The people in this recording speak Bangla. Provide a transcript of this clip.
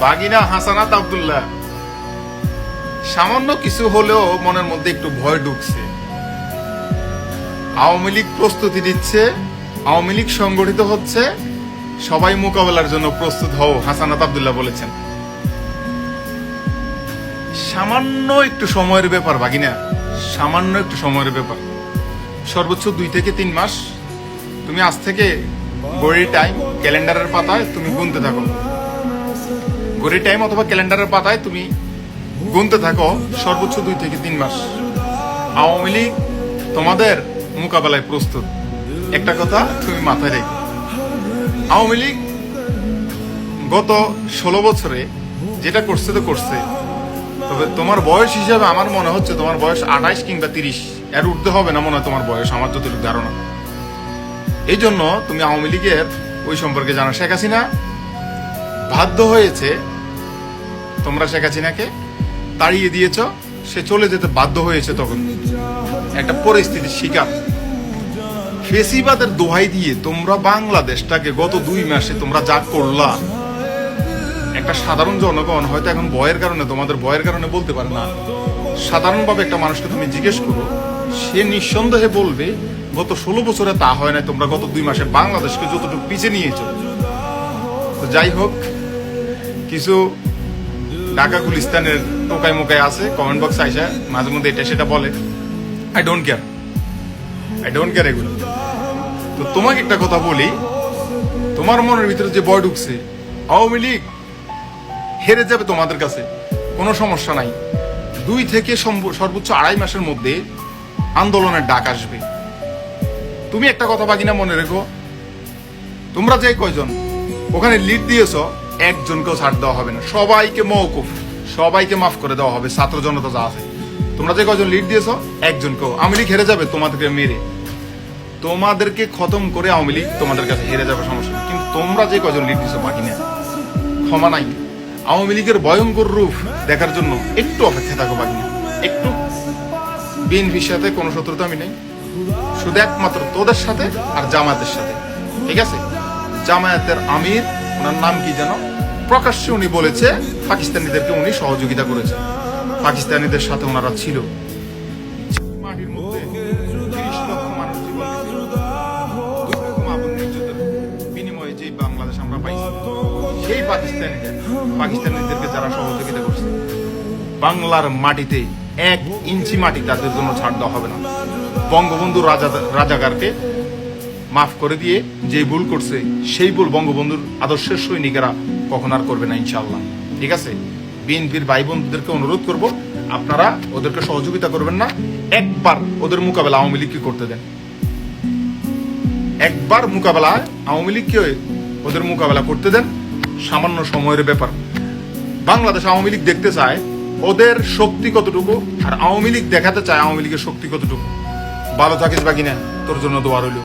বাগিনা হাসানাত আব্দুল্লাহ, সামান্য কিছু হলেও মনের মধ্যে একটু ভয় ঢুকছে। আওয়ামী লীগ প্রস্তুতি দিচ্ছে, আওয়ামী লীগ সংগঠিত হচ্ছে, সবাই মোকাবেলার জন্য প্রস্তুত হও, হাসানাত আব্দুল্লাহ বলেছেন। সামান্য একটু সময়ের ব্যাপার বাগিনা, সামান্য একটু সময়ের ব্যাপার, সর্বোচ্চ 2 থেকে 3 মাস। তুমি আজ থেকে ঘড়ির টাইম ক্যালেন্ডারের পাতায় তুমি গুনতে থাকো, ঘড়ির টাইম অথবা ক্যালেন্ডারের পাতায় তুমি গুনতে থাকো, সর্বোচ্চ 2 থেকে 3 মাস আওয়ামী লীগ তোমাদের মোকাবেলায় প্রস্তুত। একটা কথা তুমি মাথায় রেখো, আওয়ামী লীগ গত 16 বছরে যেটা করছে তো করছে, তবে তোমার বয়স হিসাবে আমার মনে হচ্ছে তোমার বয়স 28 কিংবা 30, এর ঊর্ধ্বে হবে না মনে হয় তোমার বয়স, আমার যতটুকু ধারণা। এই জন্য তুমি আওয়ামী লীগের ওই সম্পর্কে জানো। শেখ হাসিনা বাধ্য হয়েছে, তোমরা শেখ হাসিনাকে তাড়িয়ে দিয়েছ, সে চলে যেতে বাধ্য হয়েছে, তখন একটা পরিস্থিতির শিকার। ফেসিবাদের দোহাই দিয়ে তোমরা বাংলাদেশটাকে গত 2 মাসে তোমরা যা করলা, একটা সাধারণ জনগণ হয়তো এখন ভয়ের কারণে, তোমাদের ভয়ের কারণে বলতে পারে না। সাধারণভাবে একটা মানুষকে তুমি জিজ্ঞেস করো, সে নিঃসন্দেহে বলবে গত 16 বছরে তা হয় না, তোমরা গত 2 মাসে বাংলাদেশকে যতটুকু পিছিয়ে নিয়েছ। তো যাই হোক, কিছু ঢাকা গুলিস্তানের টোকায় মোকায় আছে, কমেন্ট বক্স আইসা মাঝে মধ্যে এটা সেটা বলে। আই ডোন্ট কেয়ার এগুলো। তো তোমাকে একটা কথা বলি, তোমার মনের ভিতরে যে ভয় ঢুকছে আওয়ামী লীগ হেরে যাবে তোমাদের কাছে, কোনো সমস্যা নাই। 2 থেকে সর্বোচ্চ 2.5 মাসের মধ্যে আন্দোলনের ডাক আসবে। তুমি একটা কথা বাকি না মনে রেখো, তোমরা যে কয়জন ওখানে লিড দিয়েছ, একজনকেও ছাড় দেওয়া হবে না, সবাইকে মওকুফ, সবাইকে মাফ করে দেওয়া হবে। ছাত্র জনতা যা আছে, তোমরা যে কয়জন লিড দিয়েছ, একজনকেও। আওয়ামী লীগ হেরে যাবে তোমাদেরকে মেরে, তোমাদেরকে খতম করে আওয়ামী লীগ তোমাদের কাছে হেরে যাবে, সমস্যা নেই। কিন্তু তোমরা যে কয়জন লিড দিয়েছ বাকি না, ক্ষমা নাই। আওয়ামী লীগের ভয়ঙ্কর রূপ দেখার জন্য একটু অপেক্ষা থাকো বাকি না, একটু। বিএনপির সাথে কোনো শত্রুতা আমি নেই, শুধু একমাত্র তোদের সাথে আর জামায়াতের সাথে, ঠিক আছে? জামায়াতের আমির, ওনার নাম কি যেন, প্রকাশ্যে উনি বলেছে পাকিস্তানিদেরকে উনি সহযোগিতা করেছে, পাকিস্তানিদের সাথে ওনারা ছিল। মাটির মধ্যে 30 লক্ষ মানুষ জীবন বিনিময়ে যে বাংলাদেশ আমরা পাইছি, সেই পাকিস্তানিদেরকে যারা সহযোগিতা করছে, বাংলার মাটিতে 1 ইঞ্চি মাটি তাদের জন্য ছাড় দেওয়া হবে না। বঙ্গবন্ধু রাজাকারকে মাফ করে দিয়ে যে ভুল করছে, সেই ভুল বঙ্গবন্ধুর আদর্শের সৈনিকেরা কখন আর করবে না ইনশাআল্লাহ, ঠিক আছে? বিএনপির ভাই বন্ধুদেরকে অনুরোধ করব, আপনারা ওদেরকে সহযোগিতা করবেন না, একবার ওদের মোকাবেলা আওয়ামী লীগকে করতে দেন। একবার মোকাবেলায় আওয়ামী লীগকে ওদের মোকাবেলা করতে দেন, সামান্য সময়ের ব্যাপার। বাংলাদেশ আওয়ামী লীগ দেখতে চায় ওদের শক্তি কতটুকু, আর আওয়ামী লীগ দেখাতে চায় আওয়ামী লীগের শক্তি কতটুকু। ভালো থাকিস বাকি না, তোর জন্য দোয়া রইল।